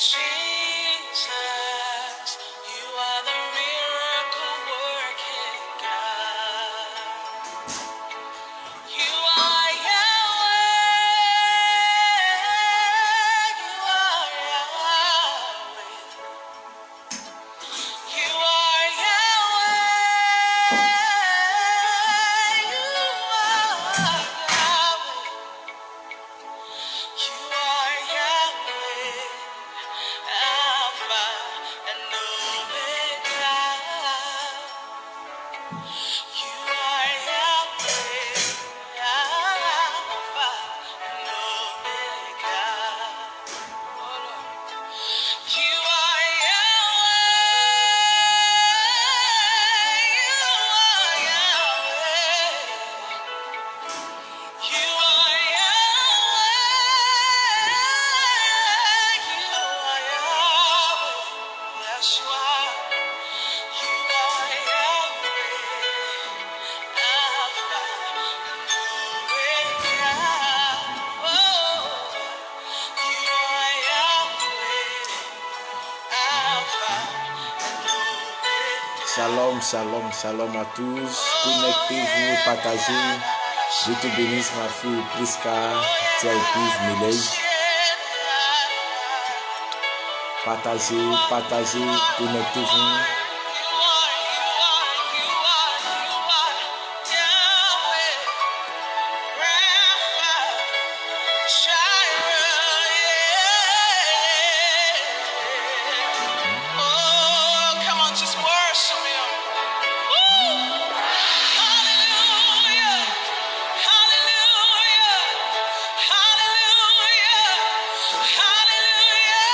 Jesus, you are the miracle working God. You are Yahweh. You are Yahweh. You are Yahweh. You are Yahweh. You are Yahweh. Alpha and Omega. You are Yahweh, Alpha and Omega. You are Yahweh. You are Yahweh. You are Yahweh. You are Yahweh. Yes, you are. You are Yahweh, Alpha and Omega. Oh, you are Yahweh, Alpha and Omega. Shalom, shalom, shalom à tous. Connectez-vous, partagez. Dieu te bénisse, ma fille Priska, tia épouse Miley. Partagez, partagez, connectez-vous. Oh, come on, just worship him. Woo! Hallelujah! Hallelujah! Hallelujah! Hallelujah!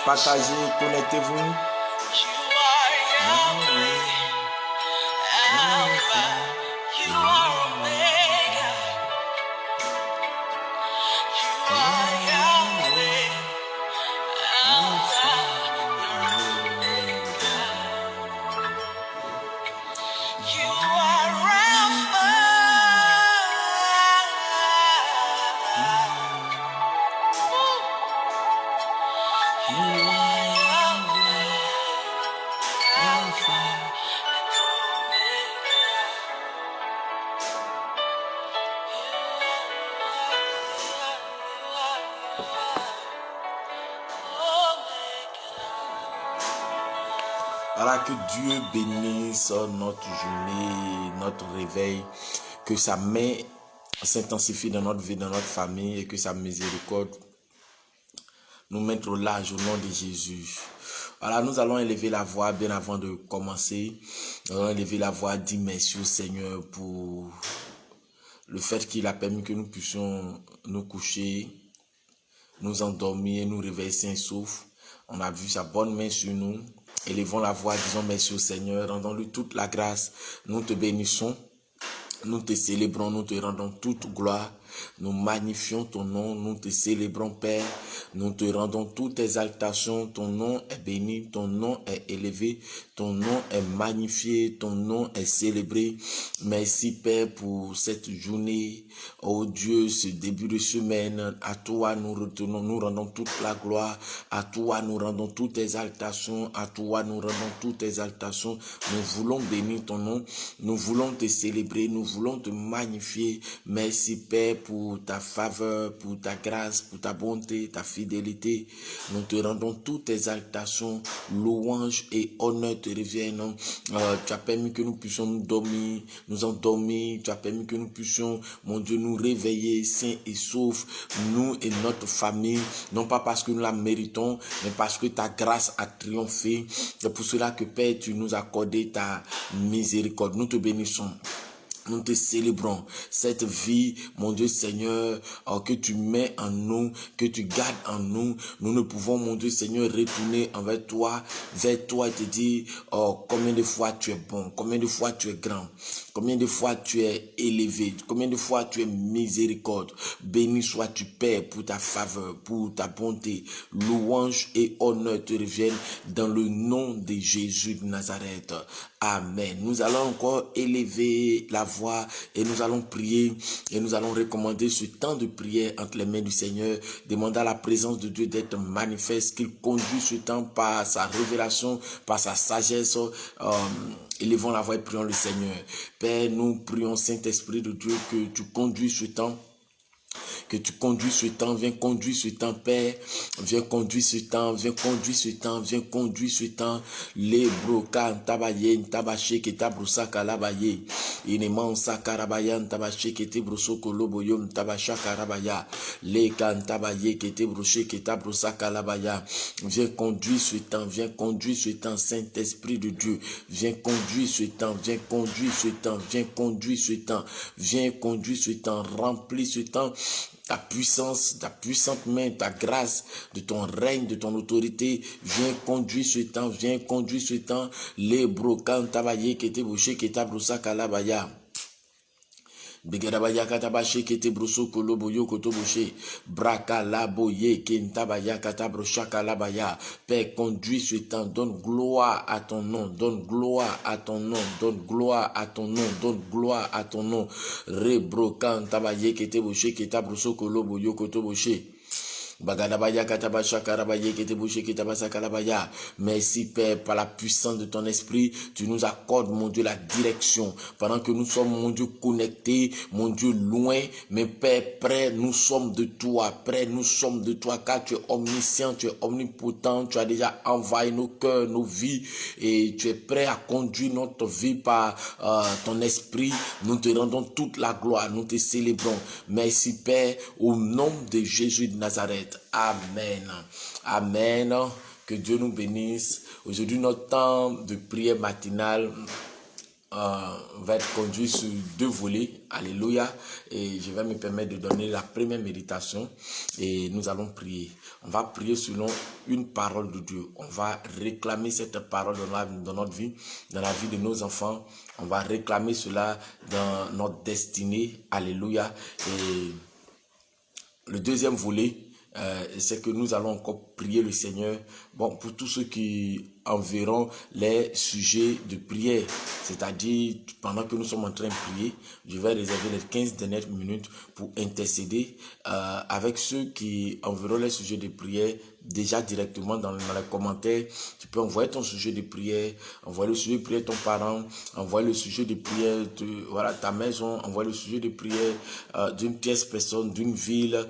Partagez, connectez-vous. You are Yahweh, Alpha. You are Omega. You are Yahweh, Alpha. You are Rapha. You are Yahweh, Alpha and Omega. Voilà, que Dieu bénisse notre journée, notre réveil, que sa main s'intensifie dans notre vie, dans notre famille et que sa miséricorde nous mette au large au nom de Jésus. Voilà, nous allons élever la voix bien avant de commencer. Nous allons élever la voix, dire merci au Seigneur pour le fait qu'il a permis que nous puissions nous coucher, nous endormir et nous réveiller sains et saufs. On a vu sa bonne main sur nous. Élevons la voix, disons merci au Seigneur, rendons-lui toute la grâce. Nous te bénissons, nous te célébrons, nous te rendons toute gloire. Nous magnifions ton nom, nous te célébrons Père, nous te rendons toute exaltation, ton nom est béni, ton nom est élevé, ton nom est magnifié, ton nom est célébré. Merci Père pour cette journée, oh Dieu, ce début de semaine, à toi nous retenons, nous rendons toute la gloire, à toi nous rendons toute exaltation, à toi nous rendons toute exaltation. Nous voulons bénir ton nom, nous voulons te célébrer, nous voulons te magnifier. Merci Père pour ta faveur, pour ta grâce, pour ta bonté, ta fidélité. Nous te rendons toute exaltation, louange et honneur te reviennent. Tu as permis que nous puissions nous dormir, nous endormir. Tu as permis que nous puissions, mon Dieu, nous réveiller sains et saufs, nous et notre famille, non pas parce que nous la méritons, mais parce que ta grâce a triomphé. C'est pour cela que Père, tu nous as accordé ta miséricorde. Nous te bénissons. Nous te célébrons cette vie, mon Dieu Seigneur, que tu mets en nous, que tu gardes en nous. Nous ne pouvons, mon Dieu Seigneur, retourner vers toi et te dire combien de fois tu es bon, combien de fois tu es grand, combien de fois tu es élevé, combien de fois tu es miséricorde. Béni sois-tu Père pour ta faveur, pour ta bonté. Louange et honneur te reviennent dans le nom de Jésus de Nazareth. Amen. Nous allons encore élever la voix et nous allons prier et nous allons recommander ce temps de prière entre les mains du Seigneur, demander à la présence de Dieu d'être manifeste, qu'il conduit ce temps par sa révélation, par sa sagesse. Élevons la voix et prions le Seigneur. Père, nous prions Saint-Esprit de Dieu que tu conduis ce temps. Que tu conduis ce temps, viens conduire ce temps, Père, viens conduire ce temps, viens conduire ce temps, viens conduire ce temps. Les broca, tabaye, tabaché, que tabroussa, calabaye, inéman, sakarabayan, tabaché, que te brosso, coloboyom, tabacha, carabaya, les can, tabaye, que te broché, que tabroussa, calabaya. Viens conduire ce temps, viens conduire ce temps, Saint-Esprit de Dieu, viens conduire ce temps, viens conduire ce temps, viens conduire ce temps, viens conduire ce temps, remplis ce temps. Ta puissance, ta puissante main, ta grâce, de ton règne, de ton autorité, viens conduire ce temps, viens conduire ce temps. Les brocans tabaye, qui étaient bouchés, qui étaient broussa, calabaya. Begadabaya katabache kete broso koloboyo kotoboche braka laboye kentabaya katabrocha kalabaya. Père, conduis ce temps, donne gloire à ton nom, donne gloire à ton nom, donne gloire à ton nom, donne gloire à ton nom. Rebrokan tabaye kete boche ketabroso koloboyo kotoboche. Bagadabaya katabasha karabaye ketebouché ketabasa kalabaya. Merci Père, par la puissance de ton esprit, tu nous accordes, mon Dieu, la direction. Pendant que nous sommes, mon Dieu, connectés, mon Dieu, loin, mais Père, près, nous sommes de toi, près, nous sommes de toi, car tu es omniscient, tu es omnipotent, tu as déjà envahi nos cœurs, nos vies, et tu es prêt à conduire notre vie par ton esprit. Nous te rendons toute la gloire, nous te célébrons. Merci Père, au nom de Jésus de Nazareth. Amen. Amen. Que Dieu nous bénisse. Aujourd'hui, notre temps de prière matinale, va être conduit sur 2 volets. Alléluia. Et je vais me permettre de donner la première méditation et nous allons prier. On va prier selon une parole de Dieu. On va réclamer cette parole dans notre vie, dans la vie de nos enfants. On va réclamer cela dans notre destinée. Alléluia. Et le deuxième volet, c'est que nous allons encore prier le Seigneur. Bon, pour tous ceux qui enverront les sujets de prière, c'est-à-dire pendant que nous sommes en train de prier, je vais réserver les 15 dernières minutes pour intercéder avec ceux qui enverront les sujets de prière déjà directement dans les commentaires. Tu peux envoyer ton sujet de prière, envoyer le sujet de prière de ton parent, envoyer le sujet de prière de ta maison, envoyer le sujet de prière d'une tierce personne, d'une ville.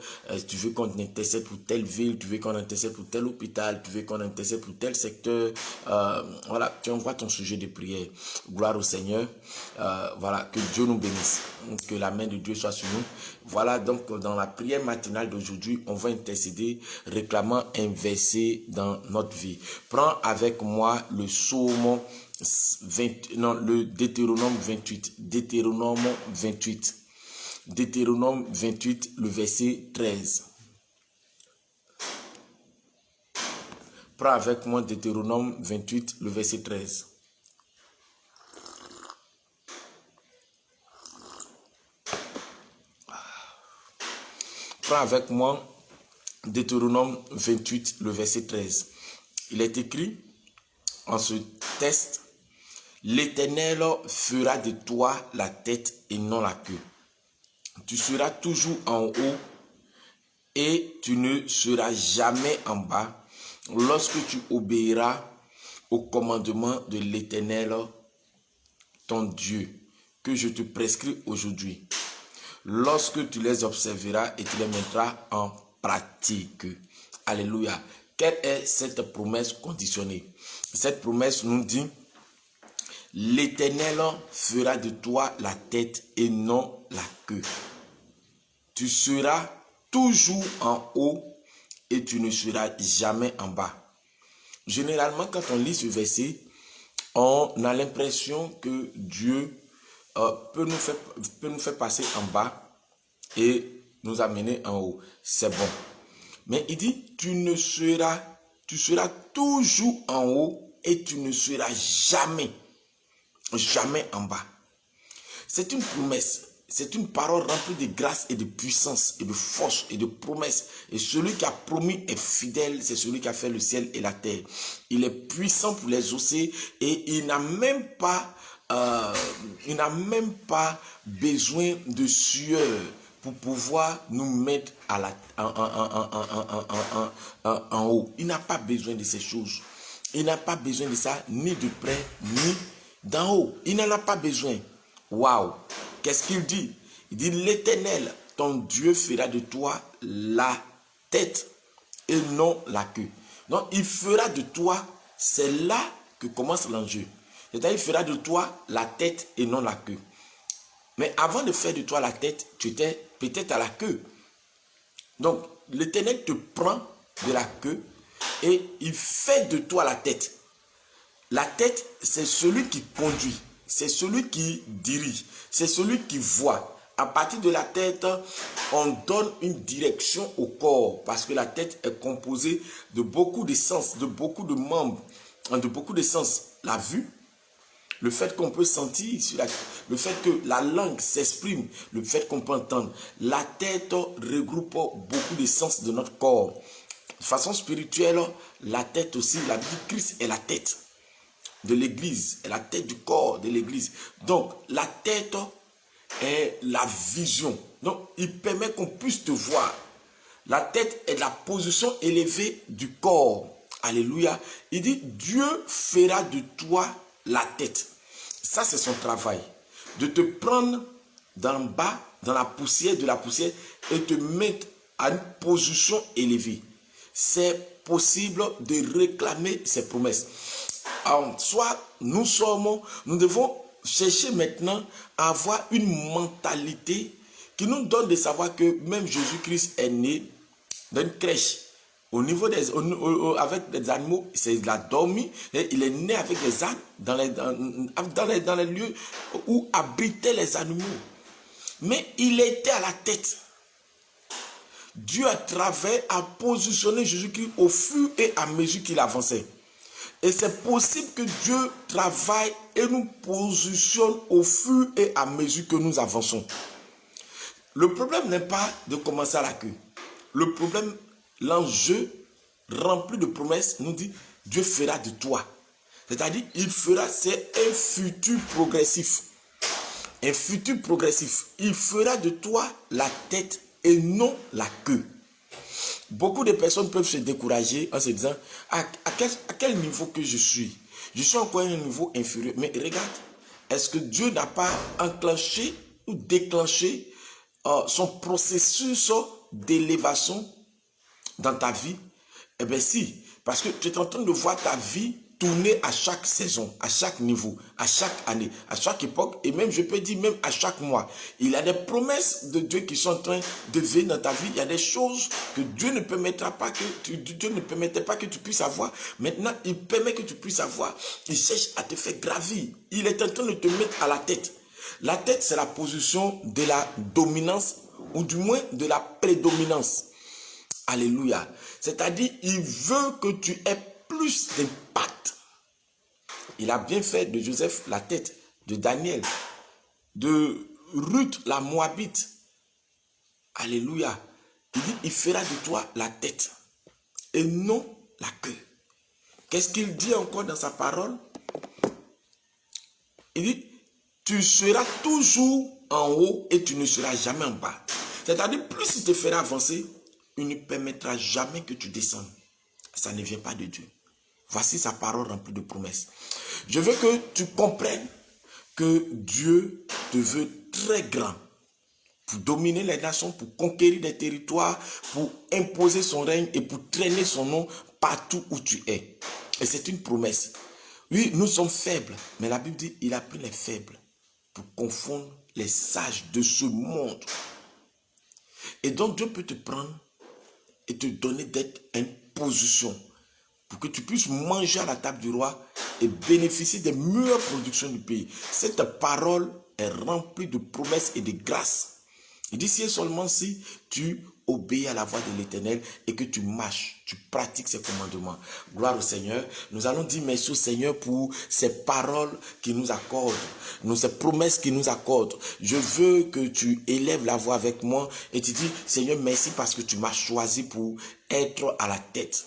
Tu veux qu'on intercède pour telle ville, tu veux qu'on intercède pour tel hôpital, tu veux qu'on intercède pour tel secteur. Voilà, tu envoies ton sujet de prière. Gloire au Seigneur. Voilà, que Dieu nous bénisse, que la main de Dieu soit sur nous. Voilà, donc dans la prière matinale d'aujourd'hui, on va intercéder réclamant un verset dans notre vie. Prends avec moi le psaume le Deutéronome 28. Deutéronome 28. Deutéronome 28, le verset 13. Prends avec moi Deutéronome 28, le verset 13. Prends avec moi Deutéronome 28, le verset 13. Il est écrit en ce texte: l'Éternel fera de toi la tête et non la queue. Tu seras toujours en haut et tu ne seras jamais en bas lorsque tu obéiras au commandement de l'Éternel, ton Dieu, que je te prescris aujourd'hui. Lorsque tu les observeras et tu les mettras en pratique. Alléluia. Quelle est cette promesse conditionnée? Cette promesse nous dit: l'Éternel fera de toi la tête et non la queue. Tu seras toujours en haut et tu ne seras jamais en bas. Généralement, quand on lit ce verset, on a l'impression que Dieu peut nous faire passer en bas et nous amener en haut. C'est bon. Mais il dit, tu seras toujours en haut et tu ne seras jamais en bas. C'est une promesse. C'est une parole remplie de grâce et de puissance et de force et de promesse. Et celui qui a promis est fidèle, c'est celui qui a fait le ciel et la terre. Il est puissant pour les hausser et il n'a même pas besoin de sueur pour pouvoir nous mettre en haut. Il n'a pas besoin de ces choses. Il n'a pas besoin de ça, ni de près, ni d'en haut. Il n'en a pas besoin. Waouh! Qu'est-ce qu'il dit? Il dit, l'Éternel, ton Dieu, fera de toi la tête et non la queue. Donc, il fera de toi, c'est là que commence l'enjeu. C'est-à-dire, il fera de toi la tête et non la queue. Mais avant de faire de toi la tête, tu étais peut-être à la queue. Donc, l'Éternel te prend de la queue et il fait de toi la tête. La tête, c'est celui qui conduit. C'est celui qui dirige, c'est celui qui voit. À partir de la tête, on donne une direction au corps parce que la tête est composée de beaucoup de sens, de beaucoup de membres, de beaucoup de sens. La vue, le fait qu'on peut sentir, le fait que la langue s'exprime, le fait qu'on peut entendre. La tête regroupe beaucoup de sens de notre corps. De façon spirituelle, la tête aussi, la vie de Christ est la tête de l'église, est la tête du corps de l'église. Donc, la tête est la vision. Donc, il permet qu'on puisse te voir. La tête est la position élevée du corps. Alléluia. Il dit, Dieu fera de toi la tête. Ça, c'est son travail. De te prendre d'en bas, dans la poussière, de la poussière, et te mettre à une position élevée. C'est possible de réclamer ses promesses. Soit nous devons chercher maintenant à avoir une mentalité qui nous donne de savoir que même Jésus-Christ est né dans une crèche. Au niveau avec des animaux, il a dormi, et il est né avec des ânes dans les lieux où habitaient les animaux. Mais il était à la tête. Dieu à travers a positionné Jésus-Christ au fur et à mesure qu'il avançait. Et c'est possible que Dieu travaille et nous positionne au fur et à mesure que nous avançons. Le problème n'est pas de commencer à la queue. Le problème, l'enjeu rempli de promesses nous dit Dieu fera de toi. C'est-à-dire, il fera, c'est un futur progressif. Un futur progressif. Il fera de toi la tête et non la queue. Beaucoup de personnes peuvent se décourager en se disant à quel niveau que je suis. Je suis encore à un niveau inférieur. Mais regarde, est-ce que Dieu n'a pas enclenché ou déclenché son processus d'élévation dans ta vie? Eh bien si, parce que tu es en train de voir ta vie tourner à chaque saison, à chaque niveau, à chaque année, à chaque époque, et même, je peux dire, même à chaque mois. Il y a des promesses de Dieu qui sont en train de venir dans ta vie. Il y a des choses que Dieu ne permettra pas Dieu ne permettait pas que tu puisses avoir. Maintenant, il permet que tu puisses avoir. Il cherche à te faire gravir. Il est en train de te mettre à la tête. La tête, c'est la position de la dominance, ou du moins de la prédominance. Alléluia. C'est-à-dire, il veut que tu aies plus d'impact. Il a bien fait de Joseph la tête, de Daniel, de Ruth la Moabite. Alléluia. Il dit, il fera de toi la tête et non la queue. Qu'est-ce qu'il dit encore dans sa parole? Il dit, tu seras toujours en haut et tu ne seras jamais en bas. C'est-à-dire, plus il te fera avancer, il ne permettra jamais que tu descendes. Ça ne vient pas de Dieu. Voici sa parole remplie de promesses. Je veux que tu comprennes que Dieu te veut très grand pour dominer les nations, pour conquérir des territoires, pour imposer son règne et pour traîner son nom partout où tu es. Et c'est une promesse. Oui, nous sommes faibles, mais la Bible dit il a pris les faibles pour confondre les sages de ce monde. Et donc Dieu peut te prendre et te donner d'être une position pour que tu puisses manger à la table du roi et bénéficier des meilleures productions du pays. Cette parole est remplie de promesses et de grâces. Il dit, si seulement si tu obéis à la voix de l'Éternel et que tu marches, tu pratiques ses commandements. Gloire au Seigneur. Nous allons dire merci au Seigneur pour ces paroles qu'il nous accorde, ces promesses qu'il nous accorde. Je veux que tu élèves la voix avec moi et tu dis, Seigneur, merci parce que tu m'as choisi pour être à la tête,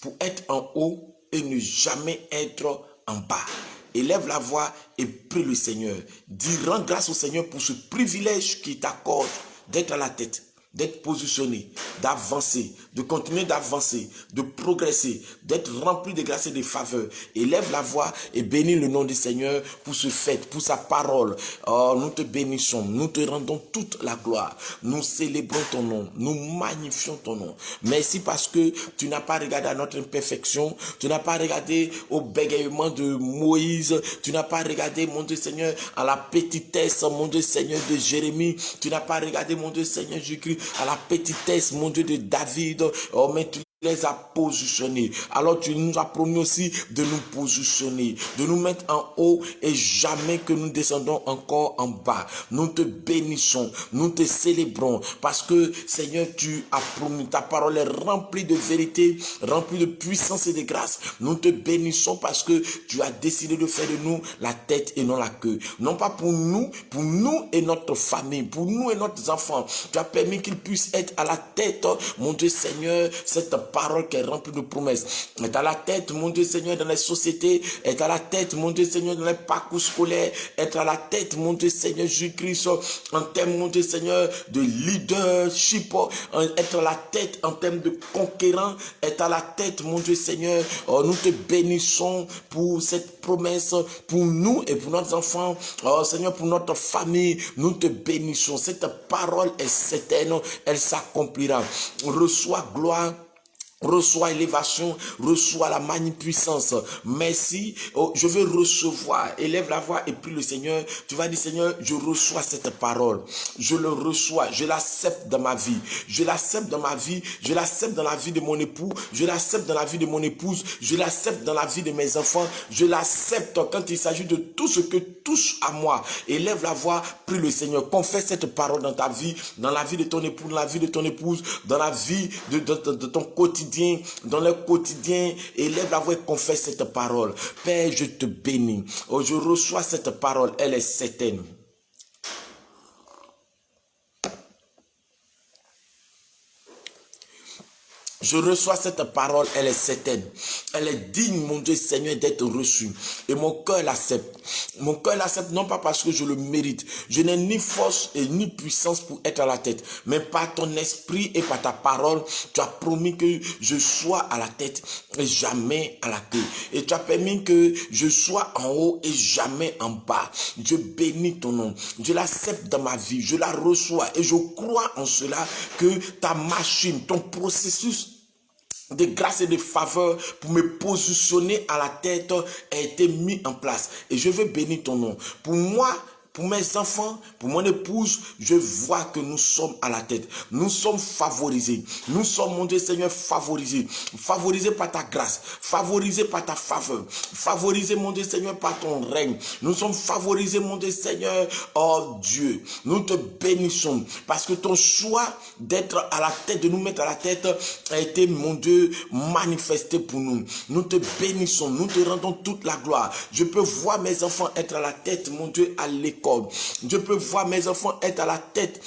pour être en haut et ne jamais être en bas. Élève la voix et prie le Seigneur. Dis, rends grâce au Seigneur pour ce privilège qu'il t'accorde d'être à la tête, d'être positionné, d'avancer, de continuer d'avancer, de progresser, d'être rempli de grâce et de faveur. Élève la voix et bénis le nom du Seigneur pour ce fait, pour sa parole. Oh, nous te bénissons, nous te rendons toute la gloire. Nous célébrons ton nom, nous magnifions ton nom. Merci parce que tu n'as pas regardé à notre imperfection, tu n'as pas regardé au bégaiement de Moïse, tu n'as pas regardé, mon Dieu Seigneur, à la petitesse, mon Dieu Seigneur, de Jérémie, tu n'as pas regardé, mon Dieu Seigneur Jésus-Christ, à la petitesse, mon Dieu, de David. Oh, mais tu les as positionnés. Alors tu nous as promis aussi de nous positionner, de nous mettre en haut et jamais que nous descendons encore en bas. Nous te bénissons, nous te célébrons parce que Seigneur, tu as promis, ta parole est remplie de vérité, remplie de puissance et de grâce. Nous te bénissons parce que tu as décidé de faire de nous la tête et non la queue. Non pas pour nous et notre famille, pour nous et notre enfants. Tu as permis qu'ils puissent être à la tête, mon Dieu Seigneur, cette parole qui est remplie de promesses. Est à la tête, mon Dieu Seigneur, dans les sociétés, est à la tête, mon Dieu Seigneur, dans les parcours scolaires, être à la tête, mon Dieu Seigneur, Jésus-Christ, en termes, mon Dieu Seigneur, de leadership, être à la tête en termes de conquérant, être à la tête, mon Dieu Seigneur. Oh, nous te bénissons pour cette promesse, pour nous et pour nos enfants. Oh Seigneur, pour notre famille, nous te bénissons. Cette parole est certaine, elle s'accomplira. Reçois gloire, Reçois élévation, reçois la magnificence. Merci. Oh, je veux recevoir. Élève la voix et prie le Seigneur. Tu vas dire, Seigneur, je reçois cette parole. Je le reçois. Je l'accepte dans ma vie. Je l'accepte dans ma vie. Je l'accepte dans la vie de mon époux. Je l'accepte dans la vie de mon épouse. Je l'accepte dans la vie de mes enfants. Je l'accepte quand il s'agit de tout ce que touche à moi. Élève la voix, prie le Seigneur. Confesse cette parole dans ta vie, dans la vie de ton époux, dans la vie de ton épouse, dans la vie de ton quotidien. Dans le quotidien, élève la voix et confesse cette parole. Père, je te bénis. Oh, je reçois cette parole, elle est certaine. Je reçois cette parole, elle est certaine. Elle est digne, mon Dieu Seigneur, d'être reçue. Et mon cœur l'accepte. Mon cœur l'accepte non pas parce que je le mérite. Je n'ai ni force et ni puissance pour être à la tête. Mais par ton esprit et par ta parole, tu as promis que je sois à la tête et jamais à la queue. Et tu as permis que je sois en haut et jamais en bas. Je bénis ton nom. Je l'accepte dans ma vie. Je la reçois. Et je crois en cela que ta machine, ton processus de grâce et de faveur pour me positionner à la tête a été mis en place. Et je veux bénir ton nom. Pour moi, pour mes enfants, pour mon épouse, je vois que nous sommes à la tête. Nous sommes favorisés. Nous sommes, mon Dieu Seigneur, favorisés. Favorisés par ta grâce. Favorisés par ta faveur. Favorisés, mon Dieu Seigneur, par ton règne. Nous sommes favorisés, mon Dieu Seigneur, oh Dieu. Nous te bénissons parce que ton choix d'être à la tête, de nous mettre à la tête, a été, mon Dieu, manifesté pour nous. Nous te bénissons. Nous te rendons toute la gloire. Je peux voir mes enfants être à la tête, mon Dieu, à l'école. Je peux voir mes enfants être à la tête,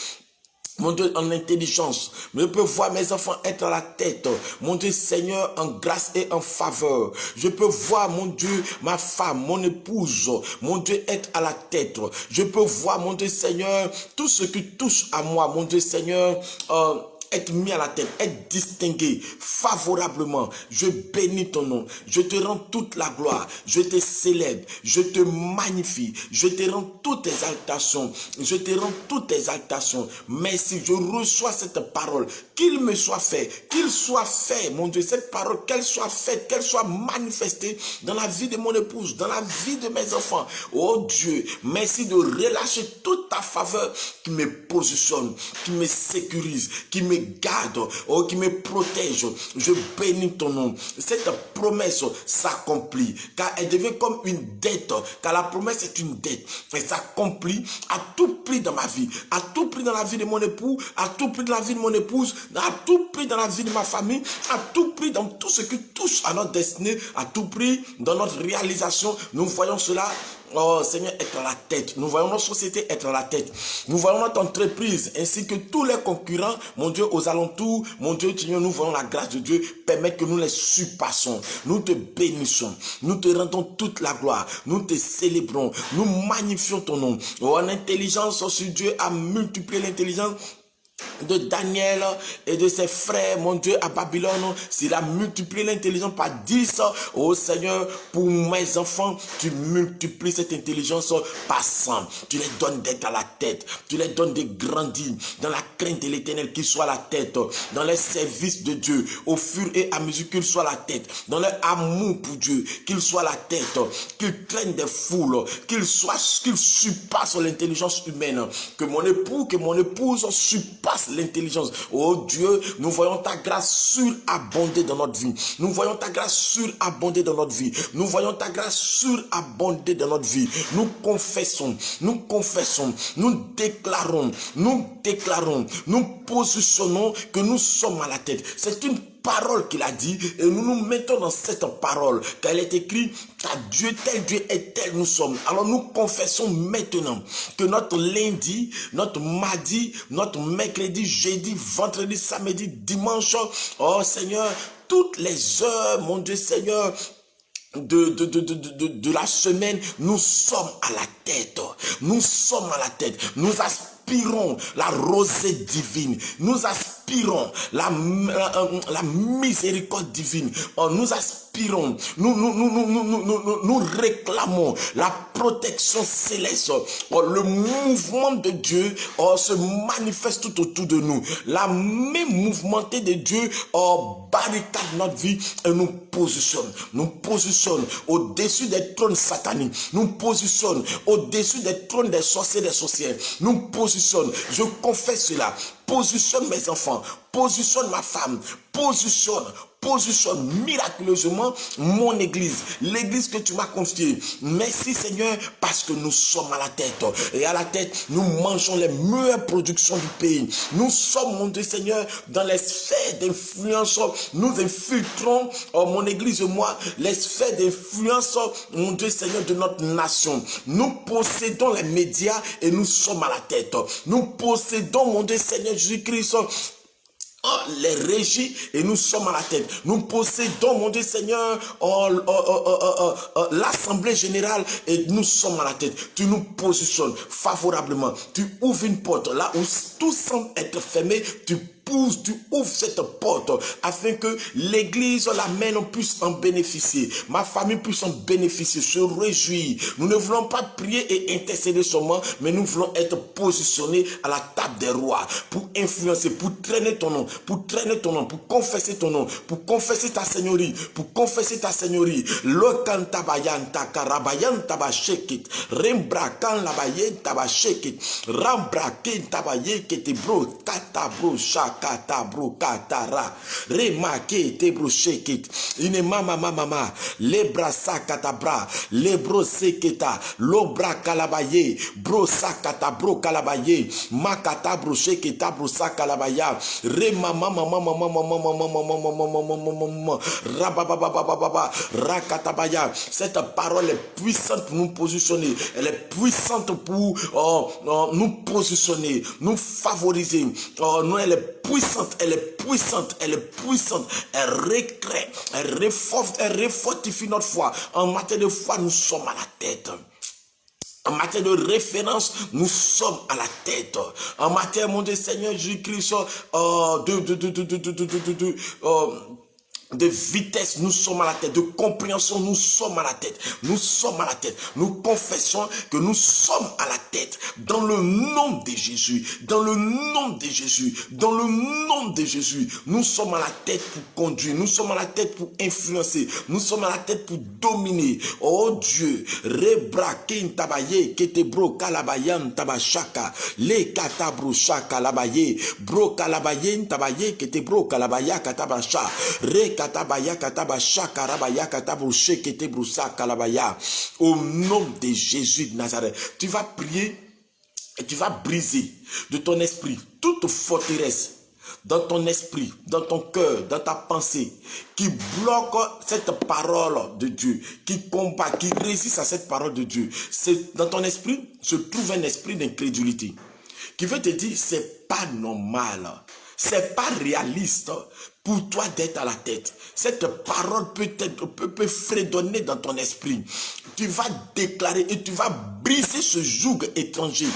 mon Dieu, en intelligence. Je peux voir mes enfants être à la tête, mon Dieu Seigneur, en grâce et en faveur. Je peux voir, mon Dieu, ma femme, mon épouse, mon Dieu, être à la tête. Je peux voir, mon Dieu Seigneur, tout ce qui touche à moi, mon Dieu Seigneur, être mis à la tête, être distingué favorablement. Je bénis ton nom. Je te rends toute la gloire. Je te célèbre. Je te magnifie. Je te rends toute exaltation. Je te rends toute exaltation. Merci. Je reçois cette parole. Qu'il me soit fait. Qu'il soit fait, mon Dieu. Cette parole, qu'elle soit faite, qu'elle soit manifestée dans la vie de mon épouse, dans la vie de mes enfants. Oh Dieu, merci de relâcher toute ta faveur qui me positionne, qui me sécurise, qui me garde, oh, qui me protège. Je bénis ton nom. Cette promesse s'accomplit, car elle devient comme une dette, car la promesse est une dette. Elle s'accomplit à tout prix dans ma vie, à tout prix dans la vie de mon époux, à tout prix dans la vie de mon épouse, à tout prix dans la vie de ma famille, à tout prix dans tout ce qui touche à notre destinée, à tout prix dans notre réalisation. Nous voyons cela. Oh Seigneur, être à la tête. Nous voyons notre société être à la tête. Nous voyons notre entreprise ainsi que tous les concurrents, mon Dieu, aux alentours. Mon Dieu, Seigneur, nous voyons la grâce de Dieu permettre que nous les surpassons. Nous te bénissons. Nous te rendons toute la gloire. Nous te célébrons. Nous magnifions ton nom. Oh, en intelligence, si Dieu a multiplié l'intelligence de Daniel et de ses frères, mon Dieu, à Babylone, s'il a multiplié l'intelligence par 10, oh Seigneur, pour mes enfants, tu multiplies cette intelligence par 100. Tu les donnes d'être à la tête, tu les donnes de grandir dans la crainte de l'Éternel, qu'il soit à la tête, dans les services de Dieu, au fur et à mesure qu'il soit à la tête, dans leur amour pour Dieu, qu'il soit à la tête, qu'il traîne des foules, qu'il surpasse l'intelligence humaine, que mon époux, que mon épouse surpasse l'intelligence. Oh Dieu, nous voyons ta grâce surabonder dans notre vie. Nous voyons ta grâce surabonder dans notre vie. Nous voyons ta grâce surabonder dans notre vie. Nous confessons, nous déclarons, nous positionnons que nous sommes à la tête. C'est une parole qu'il a dit et nous nous mettons dans cette parole car elle est écrite car Dieu est tel nous sommes. Alors nous confessons maintenant que notre lundi, notre mardi, notre mercredi, jeudi, vendredi, samedi, dimanche, oh Seigneur, toutes les heures, mon Dieu Seigneur, de la semaine, nous sommes à la tête. Nous sommes à la tête. Nous aspirons la rosée divine. Nous aspirons aspirons la miséricorde divine. Nous aspirons, nous réclamons la protection céleste. Le mouvement de Dieu se manifeste tout autour de nous. La même mouvementée de Dieu barricade notre vie et nous positionne au-dessus des trônes sataniques, nous positionne au-dessus des trônes des sorciers, des sorcières, nous positionne, je confesse cela, positionne mes enfants, positionne ma femme, positionne miraculeusement mon église, l'église que tu m'as confiée. Merci Seigneur, parce que nous sommes à la tête, et à la tête nous mangeons les meilleures productions du pays. Nous sommes, mon Dieu Seigneur, dans les sphères d'influence, nous infiltrons, mon église et moi, les sphères d'influence, mon Dieu Seigneur, de notre nation. Nous possédons les médias et nous sommes à la tête. Nous possédons, mon Dieu Seigneur Jésus-Christ, les régies et nous sommes à la tête. Nous possédons, mon Dieu Seigneur, l'Assemblée générale et nous sommes à la tête. Tu nous positionnes favorablement. Tu ouvres une porte là où tout semble être fermé. Tu ouvres cette porte afin que l'église, la mère, puisse en bénéficier. Ma famille puisse en bénéficier, se réjouir. Nous ne voulons pas prier et intercéder seulement, mais nous voulons être positionnés à la table des rois pour influencer, pour traîner ton nom, pour confesser ton nom, pour confesser ta seigneurie, Le cantabayan takarabayan tabashekit, rembra kan labayen tabashekit, rambra ken tabaye kete bro kata bro shak kata bro katara remake te bro shekit ine mama le brasa katabra le bro seketa lo bra kalabaye bro sakata bro kalabaye makata bro sheketa bro sakalabaya re mama rabababababa rakatabaya. Cette parole est puissante pour nous positionner, elle est puissante pour nous positionner, nous favoriser. Elle est puissante, elle recrée, elle refortifie notre foi. En matière de foi, nous sommes à la tête. En matière de référence, nous sommes à la tête. En matière, mon Dieu Seigneur Jésus-Christ, de vitesse, nous sommes à la tête. De compréhension, nous sommes à la tête. Nous confessons que nous sommes à la tête. Dans le nom de Jésus. Nous sommes à la tête pour conduire. Nous sommes à la tête pour influencer. Nous sommes à la tête pour dominer. Oh Dieu. Rebrakin tabaye, ketebro kalabayan tabashaka. Le katabro shaka labaye. Bro kalabayen tabaye, ketebro kalabaya katabasha. Katabaya katabasha karabaya katabrouché ketebroussa kalabaya. Au nom de Jésus de Nazareth, tu vas prier et tu vas briser de ton esprit toute forteresse dans ton esprit, dans ton cœur, dans ta pensée, qui bloque cette parole de Dieu, qui combat, qui résiste à cette parole de Dieu. Dans ton esprit se trouve un esprit d'incrédulité qui veut te dire c'est pas normal, c'est pas réaliste pour toi d'être à la tête. Cette parole peut fredonner dans ton esprit. Tu vas déclarer et tu vas briser ce joug étranger.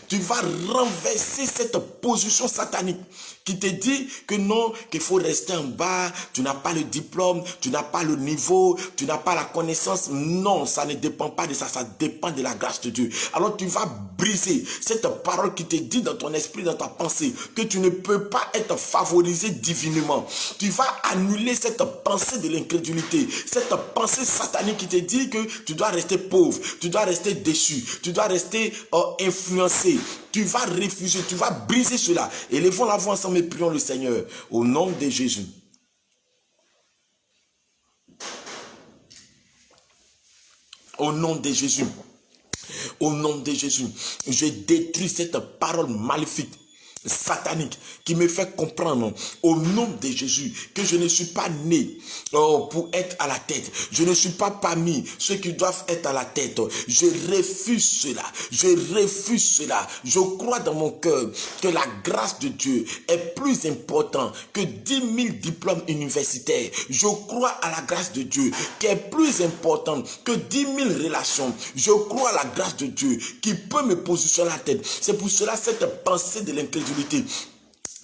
Tu vas renverser cette position satanique qui te dit que non, qu'il faut rester en bas, tu n'as pas le diplôme, tu n'as pas le niveau, tu n'as pas la connaissance. Non, ça ne dépend pas de ça, ça dépend de la grâce de Dieu. Alors tu vas briser cette parole qui te dit dans ton esprit, dans ta pensée, que tu ne peux pas être favorisé divinement. Tu vas annuler cette pensée de l'incrédulité, cette pensée satanique qui te dit que tu dois rester pauvre, tu dois rester déçu, tu dois rester influencé. Tu vas refuser, tu vas briser cela. Élevons la voix ensemble et prions le Seigneur au nom de Jésus. Au nom de Jésus. Au nom de Jésus. Je détruis cette parole maléfique, satanique, qui me fait comprendre au nom de Jésus que je ne suis pas né pour être à la tête. Je ne suis pas parmi ceux qui doivent être à la tête. Je refuse cela. Je crois dans mon cœur que la grâce de Dieu est plus importante que 10 000 diplômes universitaires. Je crois à la grâce de Dieu qui est plus importante que 10 000 relations. Je crois à la grâce de Dieu qui peut me positionner à la tête. C'est pour cela cette pensée de l'incrédulité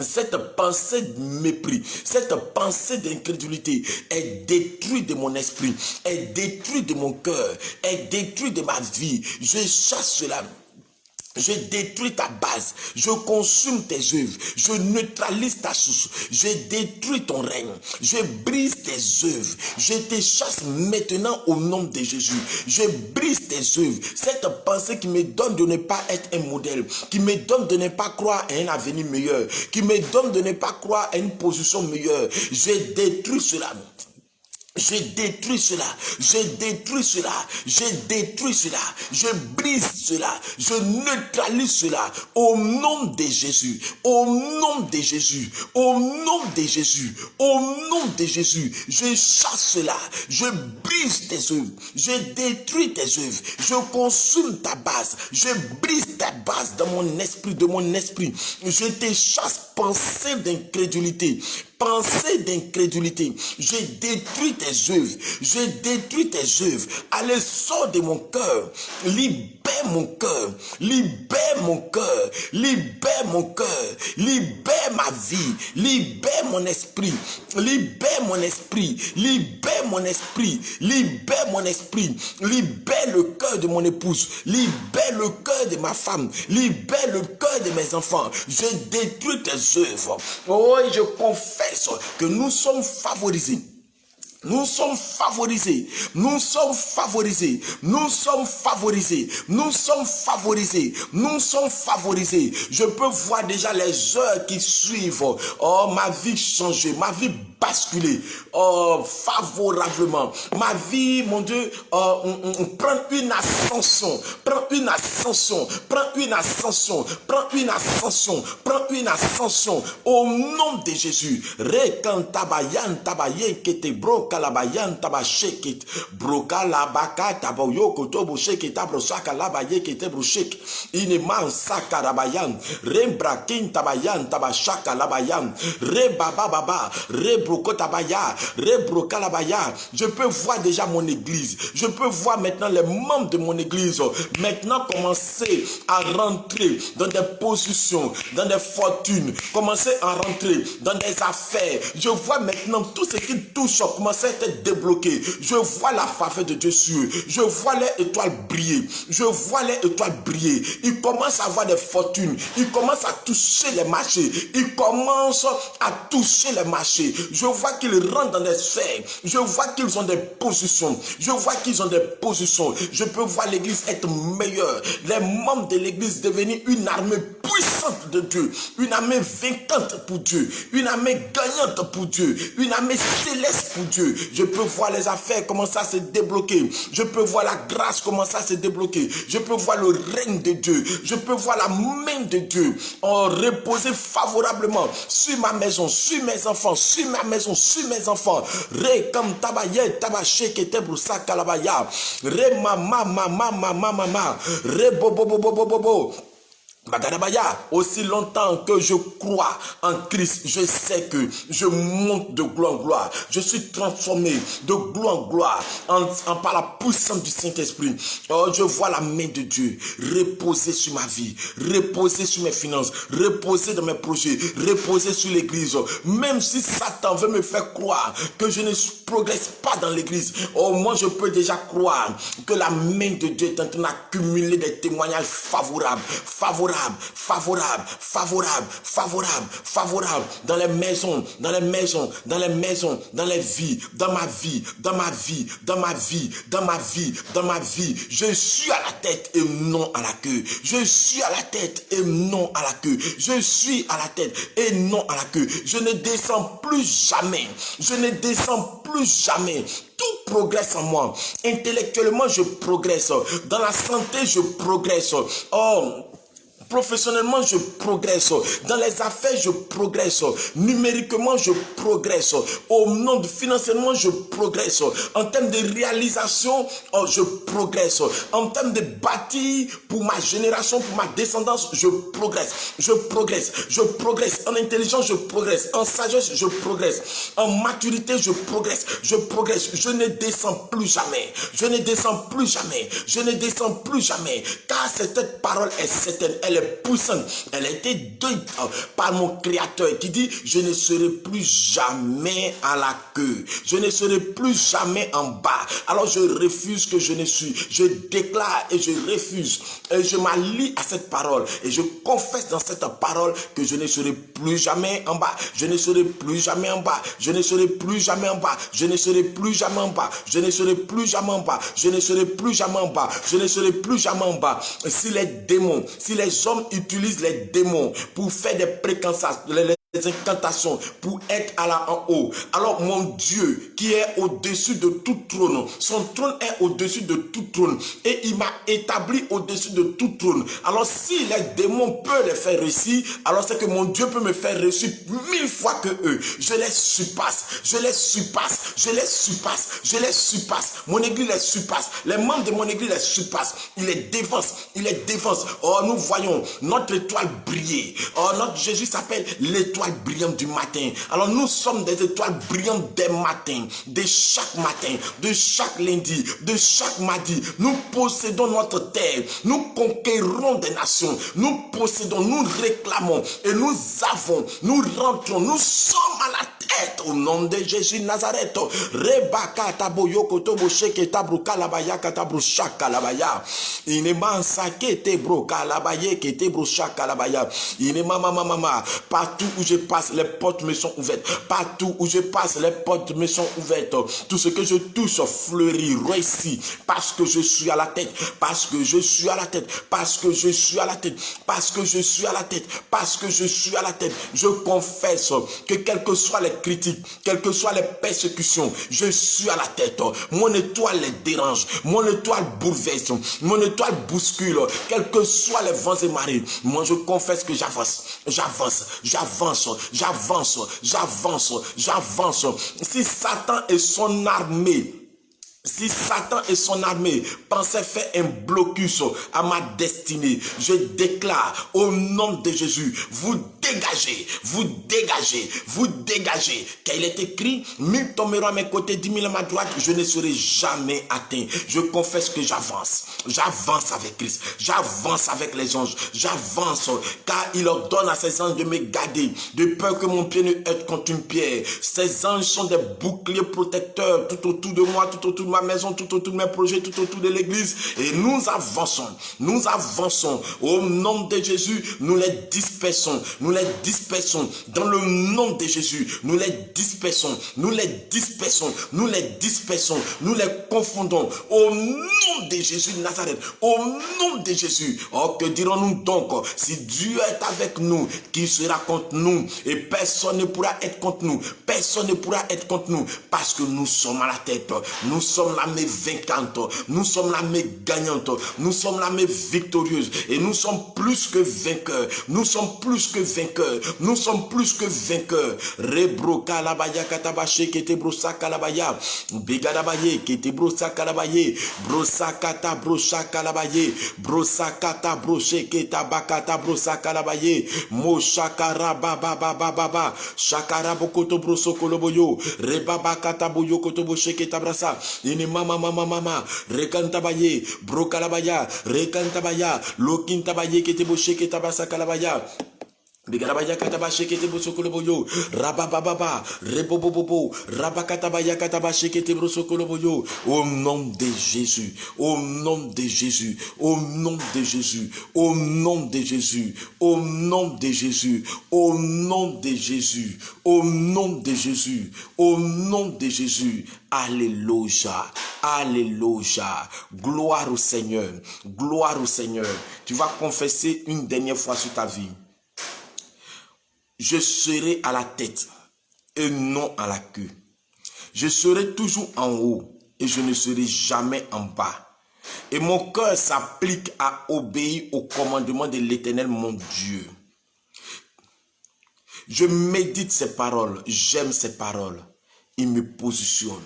cette pensée de mépris, cette pensée d'incrédulité est détruite de mon esprit, est détruite de mon cœur, est détruite de ma vie. Je chasse cela. Je détruis ta base, je consume tes œuvres, je neutralise ta source, je détruis ton règne, je brise tes œuvres, je te chasse maintenant au nom de Jésus, je brise tes œuvres, cette pensée qui me donne de ne pas être un modèle, qui me donne de ne pas croire à un avenir meilleur, qui me donne de ne pas croire à une position meilleure, je détruis cela. Je détruis cela, je détruis cela, je détruis cela, je brise cela, je neutralise cela au nom de Jésus, au nom de Jésus, au nom de Jésus, au nom de Jésus. Je chasse cela, je brise tes œuvres, je détruis tes œuvres, je consume ta base, je brise ta base dans mon esprit, de mon esprit. Je te chasse pensée d'incrédulité. Pensée d'incrédulité, je détruis tes œuvres, je détruis tes œuvres. Allez, sors de mon cœur, libère mon cœur, libère mon cœur, libère mon cœur, libère ma vie, libère mon esprit, libère mon esprit, libère mon esprit, libère mon esprit, libère le cœur de mon épouse, libère le cœur de ma femme, libère le cœur de mes enfants. Je détruis tes œuvres. Oh, et je confesse que nous sommes favorisés. Nous sommes favorisés, nous sommes favorisés, nous sommes favorisés, nous sommes favorisés, nous sommes favorisés. Je peux voir déjà les heures qui suivent. Oh, ma vie changer, ma vie basculer favorablement. Ma vie, mon Dieu, prend une ascension, prend une ascension, prend une ascension, prend une ascension, prend une ascension au nom de Jésus. Rekantabayan tabayen kete bro kalabayan tabashekit broka labaka taboyo kotobo sheke tabrosaka labaye kete broshek ineman sakarabayan rembrakin tabayan tabashaka labayan rebaba baba rebroko tabaya rebroka labaya. Je peux voir déjà mon église, je peux voir maintenant les membres de mon église maintenant commencer à rentrer dans des positions, dans des fortunes, commencer à rentrer dans des affaires. Je vois maintenant tout ce qui touche commencer à être débloqué. Je vois la faveur de Dieu sur eux. Je vois les étoiles briller. Je vois les étoiles briller. Ils commencent à avoir des fortunes. Ils commencent à toucher les marchés. Ils commencent à toucher les marchés. Je vois qu'ils rentrent dans des sphères. Je vois qu'ils ont des positions. Je vois qu'ils ont des positions. Je peux voir l'église être meilleure. Les membres de l'église devenir une armée puissante de Dieu. Une armée vaincante pour Dieu. Une armée gagnante pour Dieu. Une armée céleste pour Dieu. Je peux voir les affaires commencer à se débloquer. Je peux voir la grâce commencer à se débloquer. Je peux voir le règne de Dieu. Je peux voir la main de Dieu reposer favorablement sur ma maison, sur mes enfants, sur ma maison, sur mes enfants. Re comme tabaye, tabaché, qui était broussa kalabaya. Re mama, mama, mama, mama. Re bobo, bobo, bobo, bobo. Aussi longtemps que je crois en Christ, je sais que je monte de gloire en gloire. Je suis transformé de gloire en gloire par la puissance du Saint-Esprit. Oh, je vois la main de Dieu reposer sur ma vie, reposer sur mes finances, reposer dans mes projets, reposer sur l'église. Même si Satan veut me faire croire que je ne progresse pas dans l'église, au moins je peux déjà croire que la main de Dieu est en train d'accumuler des témoignages favorables, favorable, dans les maisons, dans les maisons, dans les maisons, dans les vies, dans ma vie, dans ma vie, dans ma vie, dans ma vie, dans ma vie. Je suis à la tête et non à la queue. Je suis à la tête et non à la queue. Je suis à la tête et non à la queue. Je ne descends plus jamais. Je ne descends plus jamais. Tout progresse en moi. Intellectuellement, je progresse. Dans la santé, je progresse. Professionnellement, je progresse. Dans les affaires, je progresse. Numériquement, je progresse. Au nom de financièrement, je progresse. En termes de réalisation, je progresse. En termes de bâti pour ma génération, pour ma descendance, je progresse. Je progresse. Je progresse. En intelligence, je progresse. En sagesse, je progresse. En maturité, je progresse. Je progresse. Je ne descends plus jamais. Je ne descends plus jamais. Je ne descends plus jamais. Car cette parole est certaine. Elle est puissante. Elle a été dite par mon Créateur qui dit, je ne serai plus jamais à la queue. Je ne serai plus jamais en bas. Alors je refuse que je ne suis. Je déclare et je refuse. Et je m'allie à cette parole. Et je confesse dans cette parole que je ne serai plus jamais en bas. Je ne serai plus jamais en bas. Je ne serai plus jamais en bas. Je ne serai plus jamais en bas. Je ne serai plus jamais en bas. Je ne serai plus jamais en bas. Je ne serai plus jamais en bas. Si les démons, si les hommes utilisent les démons pour faire des précantations, des incantations pour être en haut. Alors mon Dieu qui est au-dessus de tout trône, son trône est au-dessus de tout trône et il m'a établi au-dessus de tout trône. Alors si les démons peuvent les faire réussir, alors c'est que mon Dieu peut me faire réussir 1000 fois que eux. Je les surpasse, je les surpasse, je les surpasse, je les surpasse. Mon église les surpasse, les membres de mon église les surpassent. Il les défense, il les défense. Oh, nous voyons notre étoile briller. Oh, notre Jésus s'appelle l'étoile brillante du matin. Alors nous sommes des étoiles brillantes des matins, de chaque matin, de chaque lundi, de chaque mardi. Nous possédons notre terre, nous conquérons des nations, nous possédons, nous réclamons et nous avons, nous rentrons, nous sommes à la tête au nom de Jésus de Nazareth. Rebaka taboyoko toboshe ketabru kalabaya katabru shakalabaya. Inema sake tebro kalabaye ketebro shakalabaya. Inema mama partout où je passe, les portes me sont ouvertes. Partout où je passe, les portes me sont ouvertes. Tout ce que je touche fleurit, réussit. Parce que je suis à la tête. Parce que je suis à la tête. Parce que je suis à la tête. Parce que je suis à la tête. Parce que je suis à la tête. Je confesse que quelles que soient les critiques, quelles que soient les persécutions, je suis à la tête. Mon étoile les dérange. Mon étoile bouleverse. Mon étoile bouscule. Quels que soient les vents et marées. Moi, je confesse que j'avance. J'avance. J'avance, j'avance, j'avance, j'avance. Si Satan et son armée pensaient faire un blocus à ma destinée, je déclare au nom de Jésus, vous dégagez, vous dégagez, vous dégagez. Car il est écrit, 1000 tomberont à mes côtés, 10 000 à ma droite, je ne serai jamais atteint. Je confesse que j'avance. J'avance avec Christ. J'avance avec les anges. J'avance car il ordonne à ses anges de me garder, de peur que mon pied ne heurte contre une pierre. Ces anges sont des boucliers protecteurs tout autour de moi, tout autour de ma maison, tout autour de mes projets, tout autour de l'église. Et nous avançons au nom de Jésus. Nous les dispersons dans le nom de Jésus. Nous les dispersons, nous les dispersons, nous les dispersons, nous les confondons au nom de Jésus de Nazareth, au nom de Jésus. Oh, que dirons-nous donc? Si Dieu est avec nous, qui sera contre nous? Et personne ne pourra être contre nous. Personne ne pourra être contre nous parce que nous sommes à la tête. Nous sommes l'armée vaincante. Nous sommes l'armée gagnante. Nous sommes l'armée victorieuse. Et nous sommes plus que vainqueurs. Nous sommes plus que vainqueurs. Nous sommes plus que vainqueurs. Rebro kalabaya katabache kete brosa kalabaya. Begadabaye kete brosa kalabaye. Brosa kata brosa kalabaye. Brosa kata broche keta bakata brosa kalabaye. Mo shakara baba baba baba. Shakara bokoto broso koloboyo. Rebaba kata boyo koto boche keta brasa. Ini mama rekantabaye brokalabaya rekantabaya lokintabaye kete boche keta brasa kalabaya. Bigarabaya katabashe kete brosokoloboyo rabababa rebobobobo rabakatabaya katabashe kete brosokoloboyo. Au nom de Jésus, au nom de Jésus, au nom de Jésus, au nom de Jésus, au nom de Jésus, au nom de Jésus, au nom de Jésus, au nom de Jésus. Alléluia, alléluia, gloire au Seigneur, gloire au Seigneur. Tu vas confesser une dernière fois sur ta vie. Je serai à la tête et non à la queue. Je serai toujours en haut et je ne serai jamais en bas. Et mon cœur s'applique à obéir au commandement de l'Éternel, mon Dieu. Je médite ces paroles, j'aime ces paroles. Il me positionne.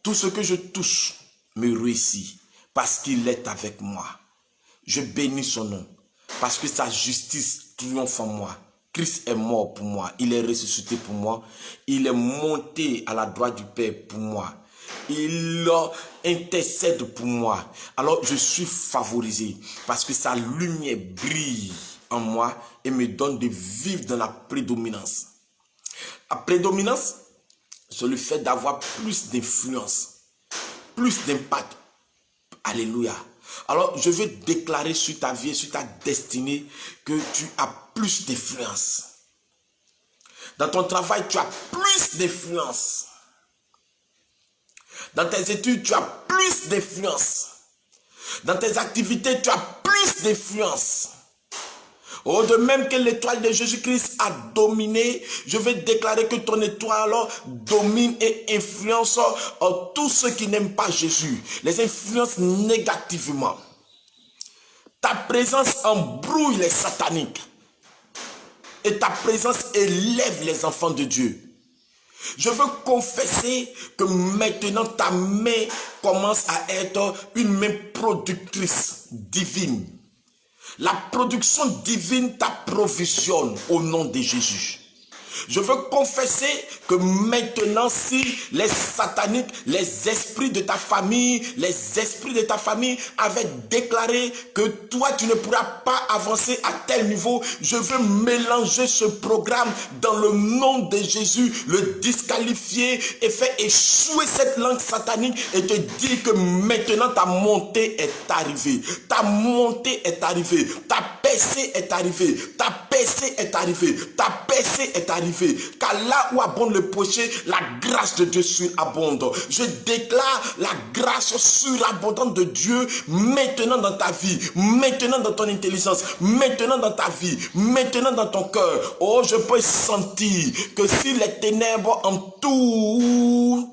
Tout ce que je touche me réussit parce qu'il est avec moi. Je bénis son nom parce que sa justice triomphe en moi. Christ est mort pour moi, il est ressuscité pour moi, il est monté à la droite du Père pour moi. Il intercède pour moi. Alors je suis favorisé parce que sa lumière brille en moi et me donne de vivre dans la prédominance. La prédominance, c'est le fait d'avoir plus d'influence, plus d'impact. Alléluia. Alors, je veux déclarer sur ta vie, sur ta destinée, que tu as plus d'influence. Dans ton travail, tu as plus d'influence. Dans tes études, tu as plus d'influence. Dans tes activités, tu as plus d'influence. Oh, de même que l'étoile de Jésus-Christ a dominé, je vais déclarer que ton étoile domine et influence tous ceux qui n'aiment pas Jésus. Les influence négativement. Ta présence embrouille les sataniques. Et ta présence élève les enfants de Dieu. Je veux confesser que maintenant ta main commence à être une main productrice divine. La production divine t'approvisionne au nom de Jésus. Je veux confesser que maintenant, si les sataniques, les esprits de ta famille, avaient déclaré que toi, tu ne pourras pas avancer à tel niveau, je veux mélanger ce programme dans le nom de Jésus, le disqualifier et faire échouer cette langue satanique et te dire que maintenant, ta montée est arrivée. Ta montée est arrivée. Ta percée est arrivée. Ta percée est arrivée. Ta percée est arrivée. Car là où abonde le péché, la grâce de Dieu surabonde. Je déclare la grâce surabondante de Dieu maintenant dans ta vie, maintenant dans ton intelligence, maintenant dans ta vie, maintenant dans ton cœur. Oh, je peux sentir que si les ténèbres entourent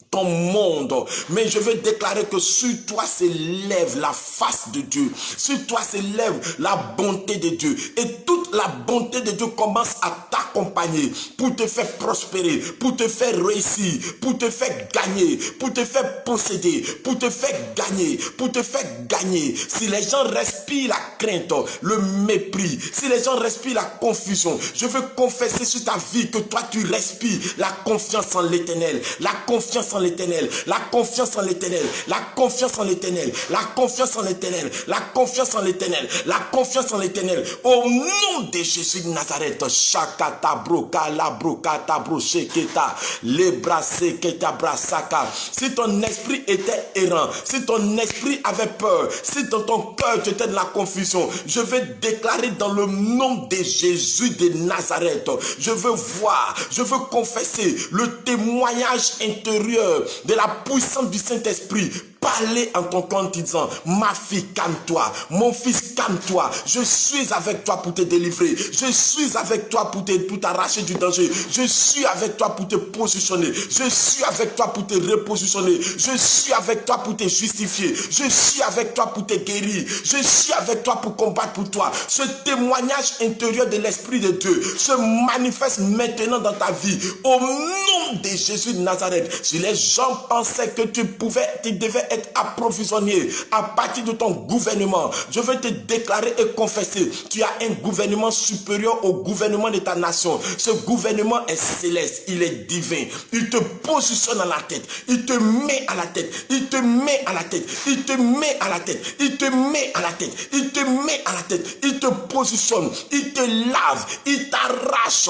ton monde, mais je veux déclarer que sur toi s'élève la face de Dieu, sur toi s'élève la bonté de Dieu, et toute la bonté de Dieu commence à t'accompagner pour te faire prospérer, pour te faire réussir, pour te faire gagner, pour te faire posséder, pour te faire gagner, pour te faire gagner. Si les gens respirent la crainte, le mépris, si les gens respirent la confusion, je veux confesser sur ta vie que toi tu respires la confiance en l'Éternel, la confiance en l'Éternel, la confiance en l'Éternel, la confiance en l'Éternel, la confiance en l'Éternel, la confiance en l'Éternel, la confiance en l'Éternel. Au nom de Jésus de Nazareth, Shakata broka la broka ta brocheketa, le brasé keta brasaka. Si ton esprit était errant, si ton esprit avait peur, si dans ton cœur tu étais de la confusion, je vais déclarer dans le nom de Jésus de Nazareth, je veux voir, je veux confesser le témoignage intérieur de la puissance du Saint-Esprit. Parler en ton cœur en disant, ma fille, calme-toi, mon fils, calme-toi, je suis avec toi pour te délivrer, je suis avec toi pour t'arracher du danger, je suis avec toi pour te positionner, je suis avec toi pour te repositionner, je suis avec toi pour te justifier, je suis avec toi pour te guérir, je suis avec toi pour combattre pour toi. Ce témoignage intérieur de l'Esprit de Dieu se manifeste maintenant dans ta vie, au nom de Jésus de Nazareth. Si les gens pensaient que tu devais être approvisionné à partir de ton gouvernement, je vais te déclarer et confesser, tu as un gouvernement supérieur au gouvernement de ta nation. Ce gouvernement est céleste, il est divin, il te positionne à la tête, il te met à la tête, il te met à la tête, il te met à la tête, il te met à la tête, il te met à la tête, il te positionne, il te lave, il t'arrache,